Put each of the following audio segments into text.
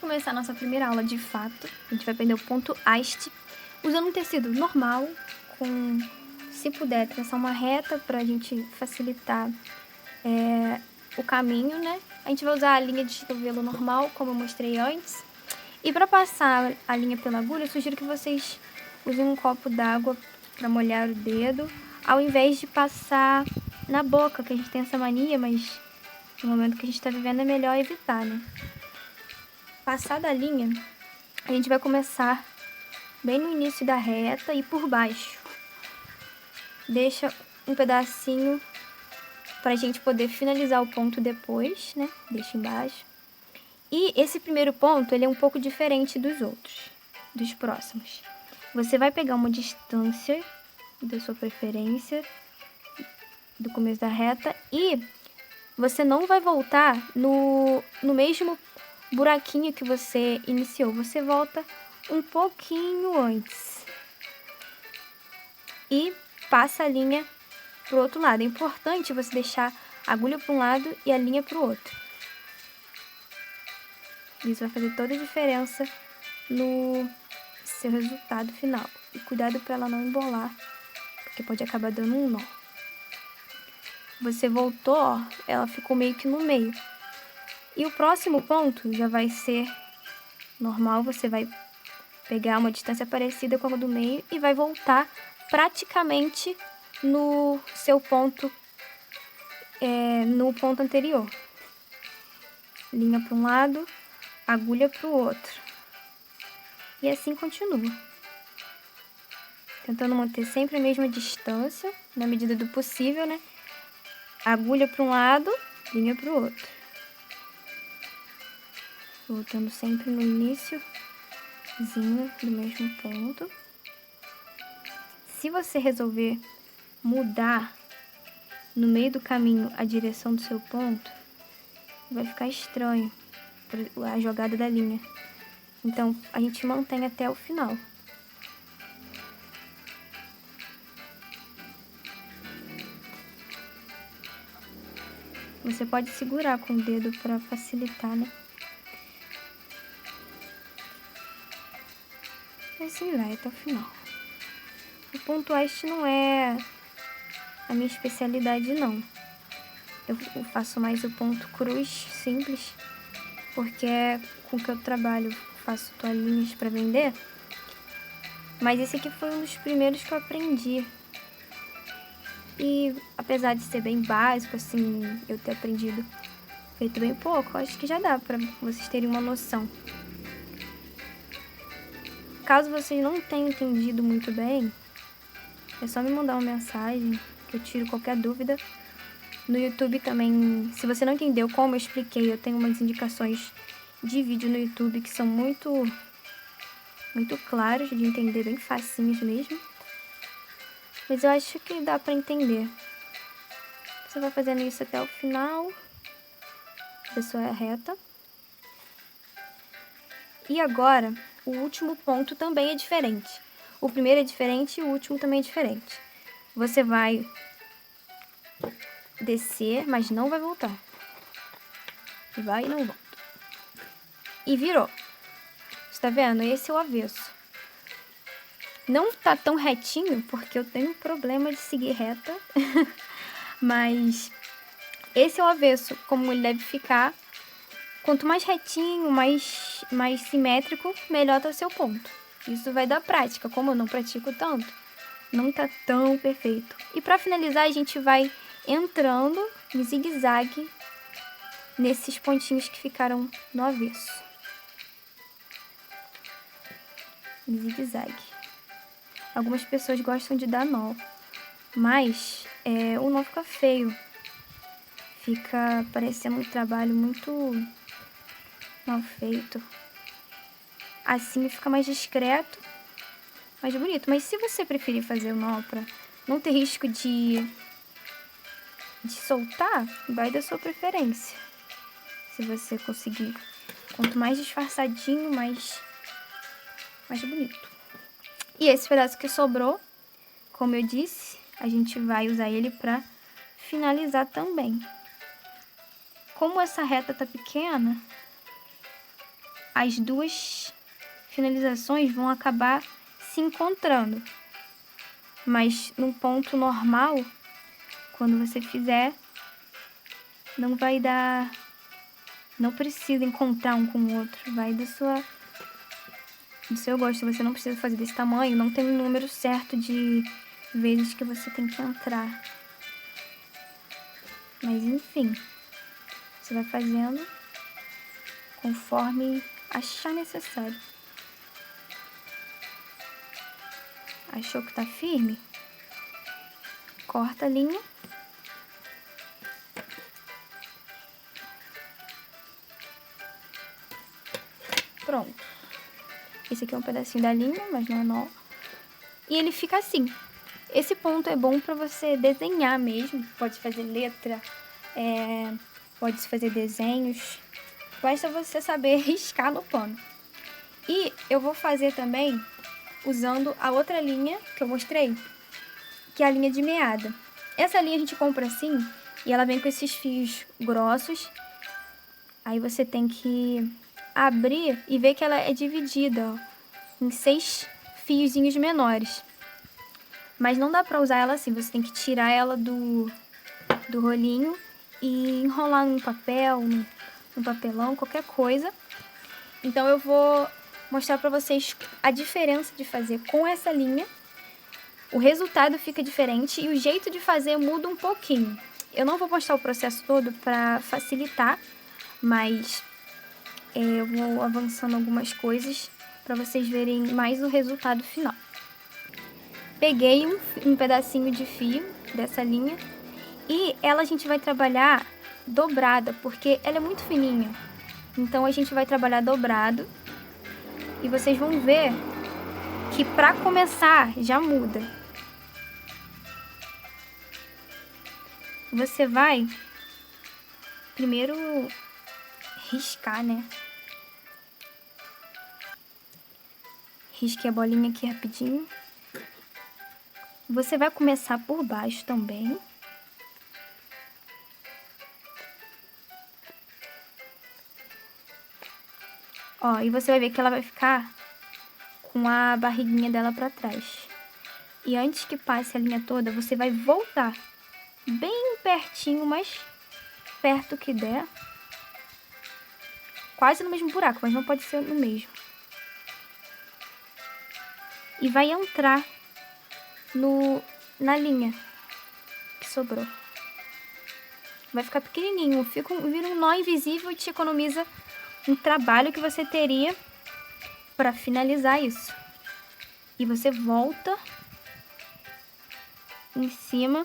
começar a nossa primeira aula de fato, a gente vai aprender o ponto haste, usando um tecido normal, se puder, traçar uma reta para a gente facilitar o caminho, né? A gente vai usar a linha de cotovelo normal, como eu mostrei antes. E para passar a linha pela agulha, eu sugiro que vocês usem um copo d'água para molhar o dedo, ao invés de passar na boca, que a gente tem essa mania, mas no momento que a gente está vivendo é melhor evitar, né? Passada a linha, a gente vai começar bem no início da reta e por baixo. Deixa um pedacinho para a gente poder finalizar o ponto depois, né? Deixa embaixo. E esse primeiro ponto, ele é um pouco diferente dos outros, dos próximos. Você vai pegar uma distância da sua preferência, do começo da reta, e você não vai voltar no mesmo buraquinho que você iniciou. Você volta um pouquinho antes. E passa a linha pro outro lado. É importante você deixar a agulha para um lado e a linha para o outro. Isso vai fazer toda a diferença no seu resultado final. E cuidado para ela não embolar, porque pode acabar dando um nó. Você voltou, ó, ela ficou meio que no meio. E o próximo ponto já vai ser normal, você vai pegar uma distância parecida com a do meio e vai voltar praticamente no seu ponto, no ponto anterior. Linha para um lado, agulha para o outro. E assim continua. Tentando manter sempre a mesma distância, na medida do possível, né? Agulha para um lado, linha para o outro. Voltando sempre no iniciozinho do mesmo ponto. Se você resolver mudar no meio do caminho a direção do seu ponto, vai ficar estranho a jogada da linha. Então, a gente mantém até o final. Você pode segurar com o dedo para facilitar, né? E assim vai até o final. O ponto haste não é a minha especialidade, não. Eu faço mais o ponto cruz, simples, porque é com que eu trabalho. Faço toalhinhas para vender. Mas esse aqui foi um dos primeiros que eu aprendi. E apesar de ser bem básico, assim, eu ter aprendido feito bem pouco, acho que já dá para vocês terem uma noção. Caso vocês não tenham entendido muito bem, é só me mandar uma mensagem que eu tiro qualquer dúvida. No YouTube também, se você não entendeu como eu expliquei, eu tenho umas indicações de vídeo no YouTube que são muito claros de entender, bem facinhos mesmo. Mas eu acho que dá pra entender. Você vai fazendo isso até o final da sua reta. E agora, o último ponto também é diferente. O primeiro é diferente e o último também é diferente. Você vai descer, mas não vai voltar. Vai e não volta. E virou. Você tá vendo? Esse é o avesso. Não tá tão retinho, porque eu tenho um problema de seguir reta. Mas esse é o avesso, como ele deve ficar. Quanto mais retinho, mais simétrico, melhor tá o seu ponto. Isso vai dar prática. Como eu não pratico tanto, não tá tão perfeito. E para finalizar, a gente vai entrando em zigue-zague nesses pontinhos que ficaram no avesso. Em zigue-zague. Algumas pessoas gostam de dar nó, mas o nó fica feio. Fica parecendo um trabalho muito mal feito. Assim fica mais discreto, mais bonito. Mas se você preferir fazer o nó para não ter risco de soltar, vai da sua preferência. Se você conseguir, quanto mais disfarçadinho, mais bonito. E esse pedaço que sobrou, como eu disse, a gente vai usar ele para finalizar também. Como essa reta tá pequena, as duas finalizações vão acabar se encontrando. Mas no ponto normal, quando você fizer, não vai dar... Não precisa encontrar um com o outro. Vai do seu gosto. Você não precisa fazer desse tamanho. Não tem um número certo de vezes que você tem que entrar. Mas enfim, você vai fazendo conforme achar necessário. Achou que tá firme? Corta a linha. Pronto. Esse aqui é um pedacinho da linha, mas não é nó. E ele fica assim. Esse ponto é bom para você desenhar mesmo. Pode fazer letra, pode fazer desenhos. Basta você saber riscar no pano. E eu vou fazer também usando a outra linha que eu mostrei, que é a linha de meada. Essa linha a gente compra assim e ela vem com esses fios grossos. Aí você tem que abrir e ver que ela é dividida, ó, em 6 fiozinhos menores. Mas não dá pra usar ela assim, você tem que tirar ela do rolinho e enrolar num papel, num papelão, qualquer coisa. Então eu vou mostrar pra vocês a diferença de fazer com essa linha. O resultado fica diferente e o jeito de fazer muda um pouquinho. Eu não vou mostrar o processo todo pra facilitar, mas eu vou avançando algumas coisas pra vocês verem mais o resultado final. Peguei um pedacinho de fio dessa linha e ela a gente vai trabalhar dobrada, porque ela é muito fininha. Então a gente vai trabalhar dobrado e vocês vão ver que pra começar já muda. Você vai primeiro riscar, né? Risquei a bolinha aqui rapidinho. Você vai começar por baixo também. Ó, e você vai ver que ela vai ficar com a barriguinha dela pra trás. E antes que passe a linha toda, você vai voltar bem pertinho, mais perto que der. Quase no mesmo buraco, mas não pode ser no mesmo. E vai entrar na linha que sobrou. Vai ficar pequenininho, vira um nó invisível e te economiza um trabalho que você teria para finalizar isso. E você volta em cima,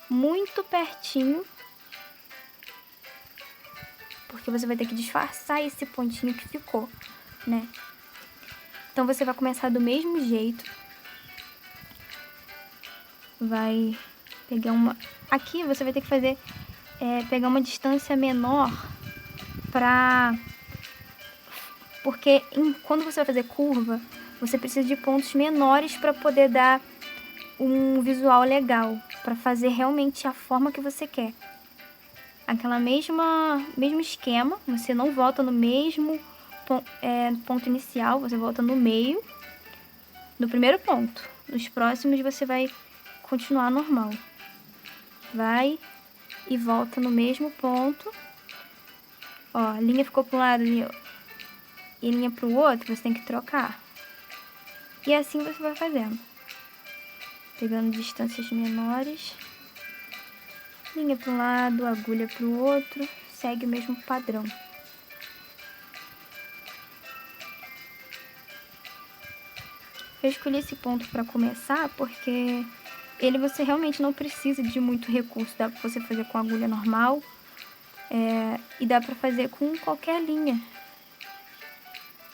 muito pertinho, porque você vai ter que disfarçar esse pontinho que ficou, né? Então você vai começar do mesmo jeito. Vai pegar uma... Aqui você vai ter que fazer... pegar uma distância menor porque quando você vai fazer curva, você precisa de pontos menores para poder dar um visual legal, para fazer realmente a forma que você quer. Aquela mesmo esquema, você não volta no mesmo ponto inicial, você volta no meio, no primeiro ponto. Nos próximos você vai continuar normal. Vai e volta no mesmo ponto. Ó, a linha ficou para um lado e linha para o outro, você tem que trocar. E assim você vai fazendo. Pegando distâncias menores. Linha para um lado, agulha para o outro. Segue o mesmo padrão. Eu escolhi esse ponto para começar porque você realmente não precisa de muito recurso. Dá para você fazer com agulha normal. E dá para fazer com qualquer linha.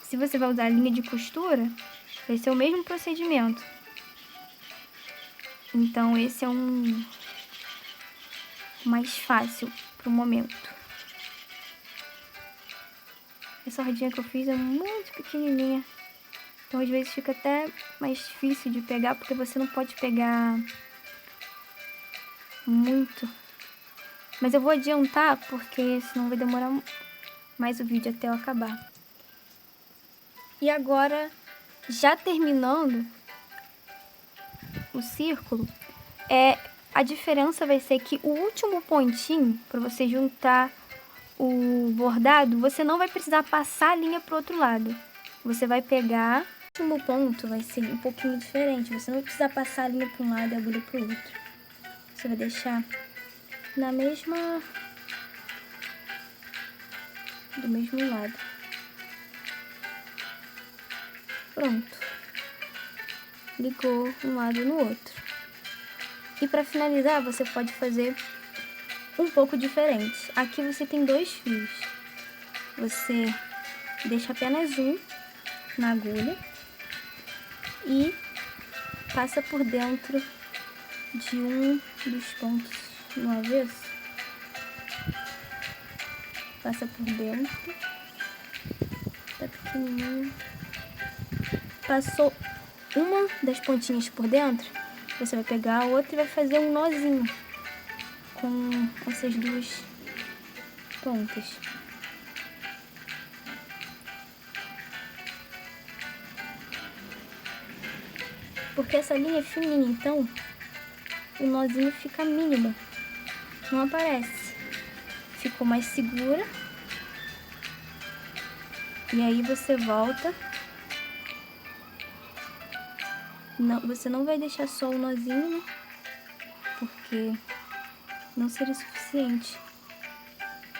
Se você vai usar linha de costura, vai ser o mesmo procedimento. Então esse é um mais fácil pro momento. Essa rodinha que eu fiz é muito pequenininha. Então às vezes fica até mais difícil de pegar, porque você não pode pegar muito. Mas eu vou adiantar, porque senão vai demorar mais o vídeo até eu acabar. E agora, já terminando o círculo, a diferença vai ser que o último pontinho, para você juntar o bordado, você não vai precisar passar a linha pro outro lado. Você vai pegar, o último ponto vai ser um pouquinho diferente. Você não vai precisar passar a linha para um lado e a agulha pro outro. Você vai deixar na mesma... do mesmo lado. Pronto. Ligou um lado no outro. E para finalizar, você pode fazer um pouco diferente. Aqui você tem 2 fios. Você deixa apenas um na agulha e passa por dentro de um dos pontos no avesso. Passa por dentro. Tá pequenininho. Passou uma das pontinhas por dentro, você vai pegar a outra e vai fazer um nozinho com essas 2 pontas. Porque essa linha é fininha, então o nozinho fica mínimo, não aparece. Ficou mais segura. E aí você volta. Não, você não vai deixar só o nozinho, né? Porque não seria suficiente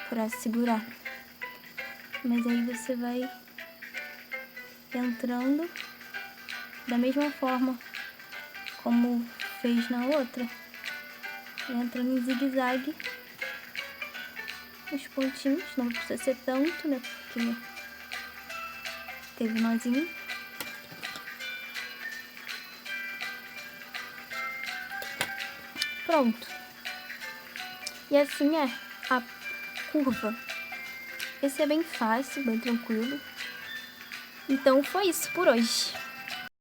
para segurar. Mas aí você vai entrando da mesma forma como fez na outra. Entrando em zigue-zague os pontinhos. Não precisa ser tanto, né? Porque teve nozinho. Pronto. E assim é a curva. Esse é bem fácil, bem tranquilo. Então foi isso por hoje.